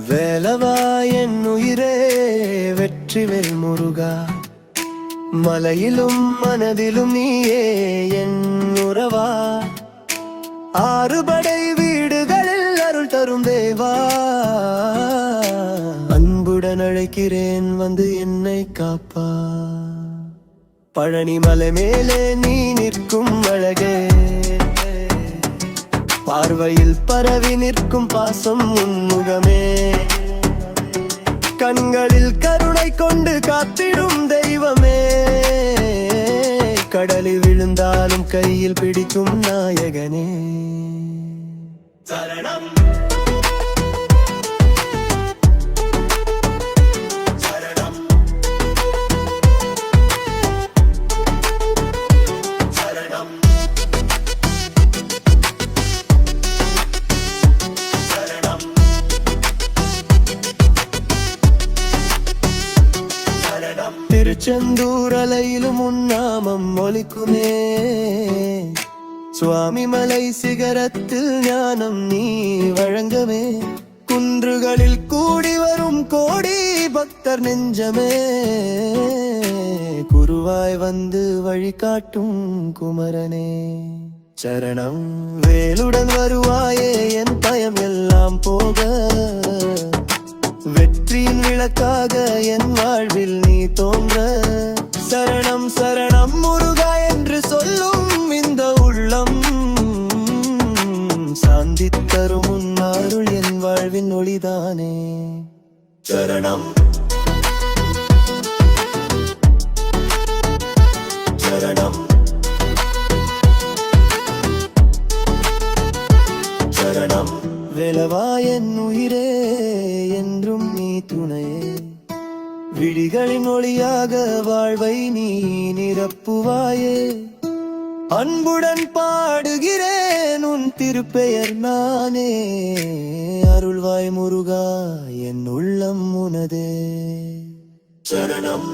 வேலவா என் உயிரே வெற்றிவேல் முருகா, மலையிலும் மனதிலும் நீயே என் உறவா, ஆறுபடை வீடுகளில் அருள் தரும் தேவா, அன்புடன் அழைக்கிறேன் வந்து என்னை காப்பா. பழனி மலை மேலே நீ நிற்கும் அழகே, பார்வையில் பரவி நிற்கும் பாசம் உன்முகமே, கண்களில் கருணை கொண்டு காத்திடும் தெய்வமே, கடலில் விழுந்தாலும் கையில் பிடிக்கும் நாயகனே. சரணம் சரணம் சரணம் திருச்செந்தூர் அலையிலும் உன்னாமம் ஒலிக்குமே, சுவாமி மலை சிகரத்தில் ஞானம் நீ வழங்கவே, குன்றுகளில் கூடி வரும் கோடி பக்தர் நெஞ்சமே, குருவாய் வந்து வழிகாட்டும் குமரனே. சரணம் வேலுடன் வருவாயே என் பயம் எல்லாம் போக, வெற்றியின் விளக்காக என் வாழ்வில் நீ தோன்ற, சரணம் சரணம் முருகா என்று சொல்லும் இந்த உள்ளம், சாந்தி தரும் உன் அருள் என் வாழ்வின் ஒளிதானே. சரணம் சரணம் சரணம் வேலவா என் உயிரே என்றும் நீ துணையே, விழிகளின் ஒளியாக வாழ்வை நீ நிரப்புவாயே, அன்புடன் பாடுகிறேன் உன் திருப்பெயர் நானே, அருள்வாய் முருகா என் உள்ளம் உனதே. சரணம்